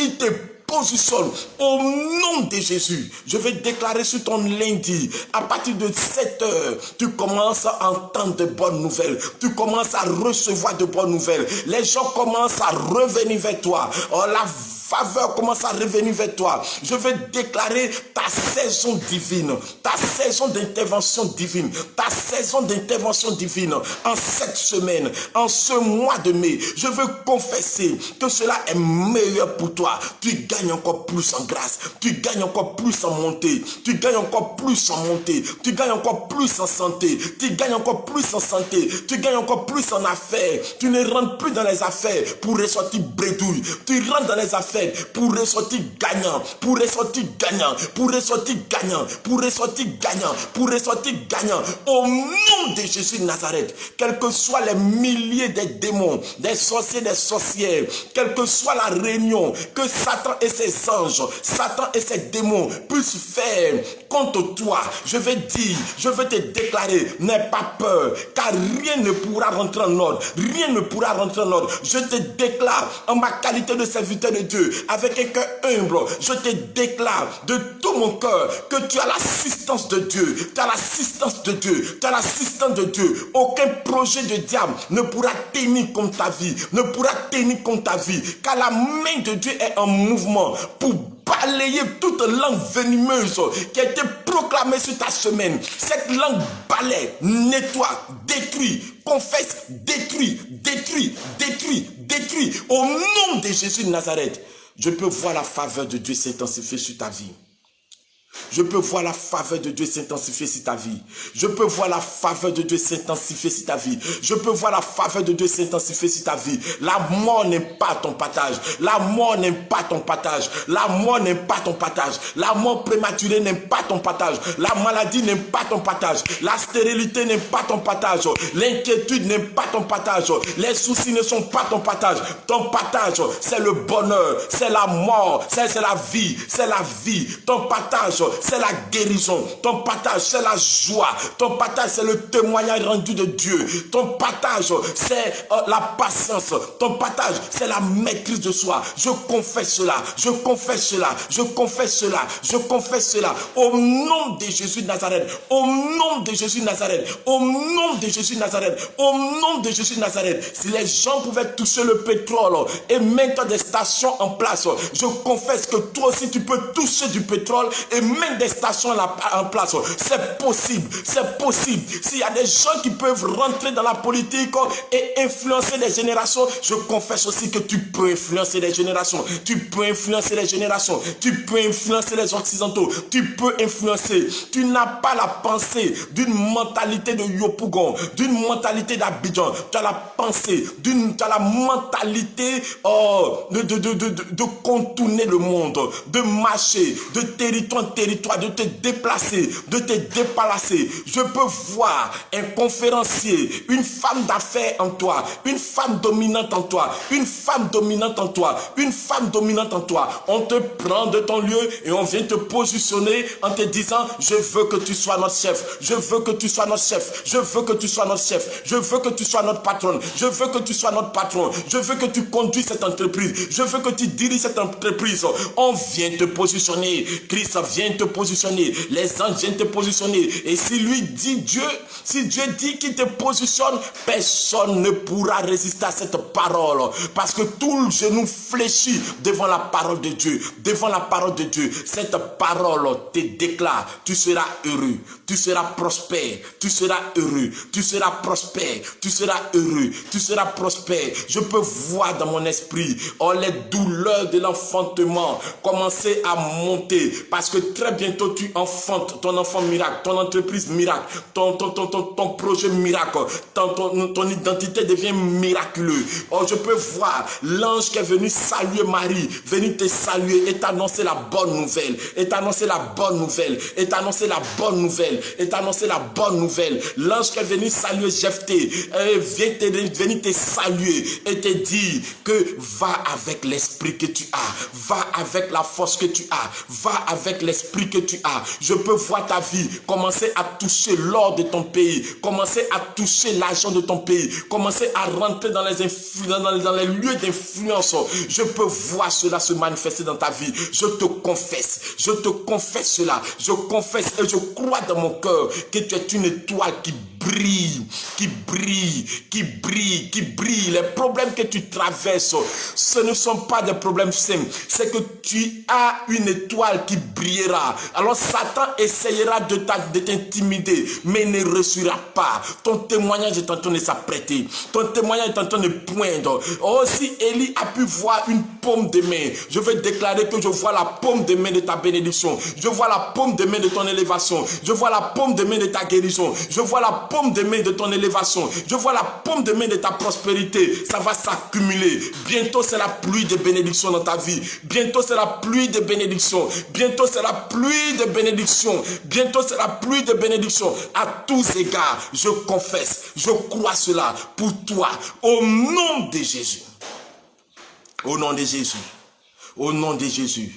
il te positionne au nom de Jésus. Je vais déclarer sur ton lundi, à partir de 7 heures, tu commences à entendre de bonnes nouvelles, tu commences à recevoir de bonnes nouvelles, les gens commencent à revenir vers toi. Oh, la faveur commence à revenir vers toi. Je vais déclarer ta saison divine, ta saison d'intervention divine, ta saison d'intervention divine en cette semaine, en ce mois de mai. Je veux confesser que cela est meilleur pour toi. Tu gagnes encore plus en grâce, tu gagnes encore plus en montée, tu gagnes encore plus en montée, tu gagnes encore plus en santé, tu gagnes encore plus en santé, tu gagnes encore plus en affaires. Tu ne rentres plus dans les affaires pour ressortir bredouille, tu rentres dans les affaires faible pour ressortir gagnant, pour ressortir gagnant, pour ressortir gagnant, pour ressortir gagnant, pour ressortir gagnant. Au nom de Jésus de Nazareth, quels que soient les milliers de démons, des sorciers, des sorcières, quelle que soit la réunion que Satan et ses anges, Satan et ses démons puissent faire contre toi, je vais dire, je vais te déclarer, n'aie pas peur, car rien ne pourra rentrer en ordre, rien ne pourra rentrer en ordre. Je te déclare en ma qualité de serviteur de Dieu, avec un cœur humble, je te déclare de tout mon cœur que tu as l'assistance de Dieu, tu as l'assistance de Dieu, tu as l'assistance de Dieu. Aucun projet de diable ne pourra tenir contre ta vie, ne pourra tenir contre ta vie, car la main de Dieu est en mouvement pour balayer toute langue venimeuse qui a été proclamée sur ta semaine. Cette langue balaye, nettoie, détruit, confesse, détruit, détruit, détruit, détruit. Au nom de Jésus de Nazareth, je peux voir la faveur de Dieu s'intensifier sur ta vie. Je peux voir la faveur de Dieu s'intensifier sur ta vie. Je peux voir la faveur de Dieu s'intensifier sur ta vie. Je peux voir la faveur de Dieu s'intensifier sur ta vie. La mort n'aime pas ton partage. La mort n'aime pas ton partage. La mort n'aime pas ton partage. La mort prématurée n'aime pas ton partage. La maladie n'aime pas ton partage. La stérilité n'aime pas ton partage. L'inquiétude n'aime pas ton partage. Les soucis ne sont pas ton partage. Ton partage, c'est le bonheur, c'est la mort, c'est la vie, c'est la vie. Ton partage, c'est la guérison. Ton partage, c'est la joie. Ton partage, c'est le témoignage rendu de Dieu. Ton partage, c'est la patience. Ton partage, c'est la maîtrise de soi. Je confesse cela. Je confesse cela. Je confesse cela. Je confesse cela. Au nom de Jésus de Nazareth. Au nom de Jésus de Nazareth. Au nom de Jésus de Nazareth. Au nom de Jésus de Nazareth. Si les gens pouvaient toucher le pétrole et mettre des stations en place, je confesse que toi aussi tu peux toucher du pétrole et mettre des stations en place. C'est possible, c'est possible. S'il y a des gens qui peuvent rentrer dans la politique et influencer des générations, je confesse aussi que tu peux influencer les générations. Tu peux influencer les générations. Tu peux influencer les occidentaux. Tu peux influencer. Tu n'as pas la pensée d'une mentalité de Yopougon, d'une mentalité d'Abidjan. Tu as la pensée, tu as la mentalité de contourner le monde, de marcher de territoire en territoire, de te déplacer, de te déplacer. Je peux voir un conférencier, une femme d'affaires en toi, une femme dominante en toi, une femme dominante en toi, une femme dominante en toi. On te prend de ton lieu et on vient te positionner en te disant, je veux que tu sois notre chef, je veux que tu sois notre chef, je veux que tu sois notre chef, je veux que tu sois notre patron, je veux que tu sois notre patron, je veux que tu conduises cette entreprise, je veux que tu diriges cette entreprise. On vient te positionner, Christ vient te positionner, les anges viennent te positionner. Et si lui dit Dieu, si Dieu dit qu'il te positionne, personne ne pourra résister à cette parole, parce que tout le genou fléchit devant la parole de Dieu, devant la parole de Dieu. Cette parole te déclare, tu seras heureux, tu seras prospère, tu seras heureux, tu seras prospère, tu seras heureux, tu seras prospère. Je peux voir dans mon esprit les douleurs de l'enfantement commencer à monter, parce que très bientôt tu enfantes ton enfant miracle, ton entreprise miracle, ton projet miracle, ton identité devient miraculeux. Je peux voir l'ange qui est venu saluer Marie, venir te saluer et t'annoncer la bonne nouvelle, et t'annoncer la bonne nouvelle, et t'annoncer la bonne nouvelle, et t'annoncer la bonne nouvelle. L'ange qui est venu saluer Jephthé vient venir te saluer et te dire que va avec l'esprit que tu as, va avec la force que tu as, va avec l'esprit que tu as. Je peux voir ta vie commencer à toucher l'or de ton pays, commencer à toucher l'argent de ton pays, commencer à rentrer dans les lieux d'influence. Je peux voir cela se manifester dans ta vie. Je te confesse cela. Je confesse et je crois dans mon cœur que tu es une étoile qui brille, qui brille, qui brille, qui brille. Les problèmes que tu traverses, ce ne sont pas des problèmes simples. C'est que tu as une étoile qui brillera. Alors Satan essayera de t'intimider, mais ne réussira pas. Ton témoignage est en train de s'apprêter. Ton témoignage est en train de poindre. Oh, si Élie a pu voir une paume de main. Je veux déclarer que je vois la paume de main de ta bénédiction. Je vois la paume de main de ton élévation. Je vois la paume de main de ta guérison. Je vois la paume de main de ton élévation. Je vois la paume de main de ta prospérité. Ça va s'accumuler. Bientôt, c'est la pluie de bénédiction dans ta vie. Bientôt, c'est la pluie de bénédiction. Bientôt, c'est la pluie de bénédiction. Bientôt, c'est la pluie de bénédiction. À tous égards, je confesse, je crois cela pour toi. Au nom de Jésus. Au nom de Jésus. Au nom de Jésus.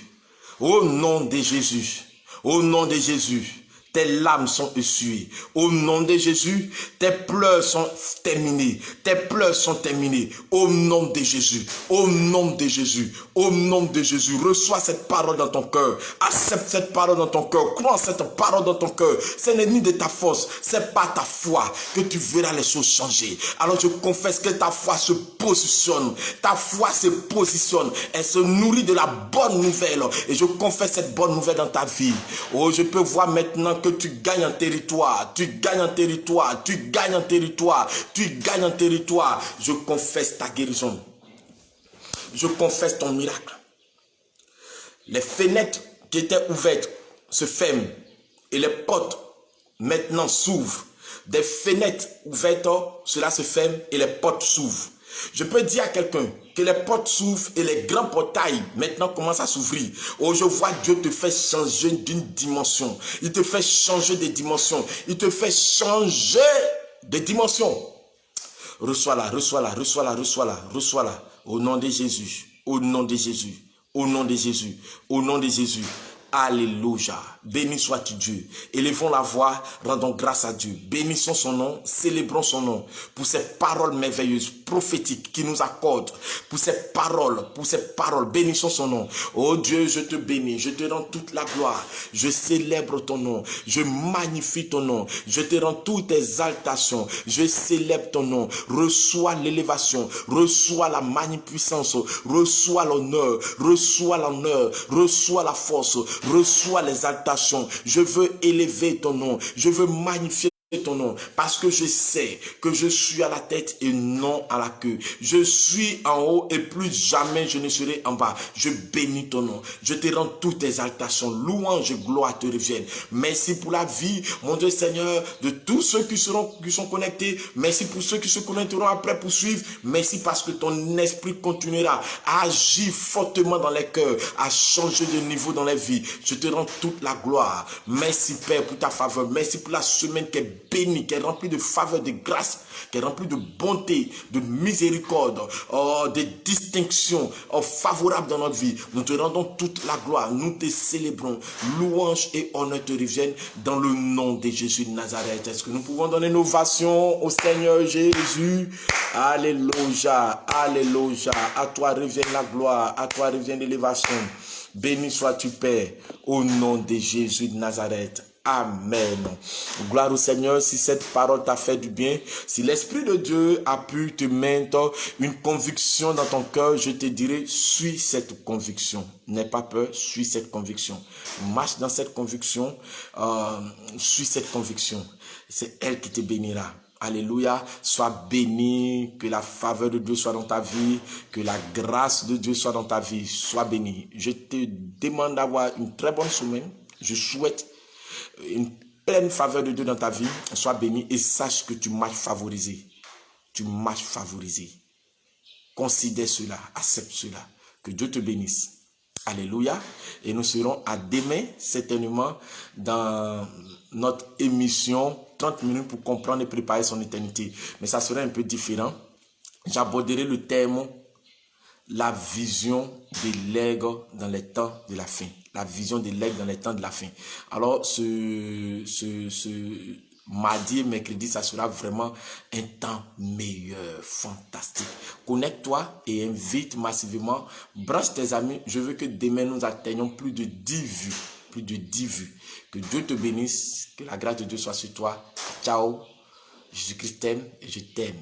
Au nom de Jésus. Au nom de Jésus. Tes larmes sont essuyées. Au nom de Jésus, tes pleurs sont terminés. Tes pleurs sont terminés. Au nom de Jésus. Au nom de Jésus. Au nom de Jésus. Reçois cette parole dans ton cœur. Accepte cette parole dans ton cœur. Crois en cette parole dans ton cœur. Ce n'est ni de ta force. C'est par ta foi que tu verras les choses changer. Alors je confesse que ta foi se positionne. Ta foi se positionne. Elle se nourrit de la bonne nouvelle. Et je confesse cette bonne nouvelle dans ta vie. Oh, je peux voir maintenant que tu gagnes en territoire, tu gagnes en territoire, tu gagnes en territoire, tu gagnes en territoire. Je confesse ta guérison. Je confesse ton miracle. Les fenêtres qui étaient ouvertes se ferment et les portes maintenant s'ouvrent. Des fenêtres ouvertes, cela se ferme et les portes s'ouvrent. Je peux dire à quelqu'un que les portes s'ouvrent et les grands portails maintenant commencent à s'ouvrir. Oh, je vois Dieu te fait changer d'une dimension. Il te fait changer de dimension. Il te fait changer de dimension. Reçois-la, reçois-la, reçois-la, reçois-la, reçois-la. Au nom de Jésus, au nom de Jésus, au nom de Jésus, au nom de Jésus. Alléluia. Béni sois-tu Dieu. Élevons la voix, rendons grâce à Dieu. Bénissons son nom, célébrons son nom pour ces paroles merveilleuses, prophétiques qu'il nous accorde. Pour ces paroles. Bénissons son nom. Oh Dieu, je te bénis, je te rends toute la gloire. Je célèbre ton nom, je magnifie ton nom. Je te rends toutes exaltations. Je célèbre ton nom. Reçois l'élévation, reçois la magnificence, reçois l'honneur, reçois la force. Reçois l'exaltation. Je veux élever ton nom. Je veux magnifier ton nom parce que je sais que je suis à la tête et non à la queue. Je suis en haut et plus jamais je ne serai en bas. Je bénis ton nom. Je te rends toute exaltation. Louange et gloire te reviennent. Merci pour la vie, mon Dieu Seigneur, de tous ceux qui sont connectés. Merci pour ceux qui se connecteront après pour suivre. Merci parce que ton esprit continuera à agir fortement dans les cœurs, à changer de niveau dans les vies. Je te rends toute la gloire. Merci Père pour ta faveur. Merci pour la semaine qui est béni, qui est rempli de faveur, de grâce, qui est rempli de bonté, de miséricorde, de distinction favorables dans notre vie. Nous te rendons toute la gloire, nous te célébrons. Louange et honneur te reviennent dans le nom de Jésus de Nazareth. Est-ce que nous pouvons donner une ovation au Seigneur Jésus? Alléluia, alléluia. À toi revient la gloire, à toi revient l'élévation. Béni sois-tu Père, au nom de Jésus de Nazareth. Amen. Gloire au Seigneur. Si cette parole t'a fait du bien, si l'Esprit de Dieu a pu te mettre une conviction dans ton cœur, je te dirai, suis cette conviction. N'aie pas peur, suis cette conviction. Marche dans cette conviction, suis cette conviction. C'est elle qui te bénira. Alléluia, sois béni, que la faveur de Dieu soit dans ta vie, que la grâce de Dieu soit dans ta vie, sois béni. Je te demande d'avoir une très bonne semaine. Je souhaite une pleine faveur de Dieu dans ta vie. Sois béni et sache que tu marches favorisé. Tu marches favorisé. Considère cela, accepte cela. Que Dieu te bénisse. Alléluia. Et nous serons à demain, certainement, dans notre émission 30 minutes pour comprendre et préparer son éternité. Mais ça serait un peu différent. J'aborderai le terme la vision de l'aigle dans les temps de la fin. La vision de l'aigle dans les temps de la fin. Alors, ce mardi et mercredi, ça sera vraiment un temps meilleur, fantastique. Connecte-toi et invite massivement. Branche tes amis. Je veux que demain, nous atteignions plus de 10 vues. Plus de 10 vues. Que Dieu te bénisse. Que la grâce de Dieu soit sur toi. Ciao. Jésus-Christ t'aime et je t'aime.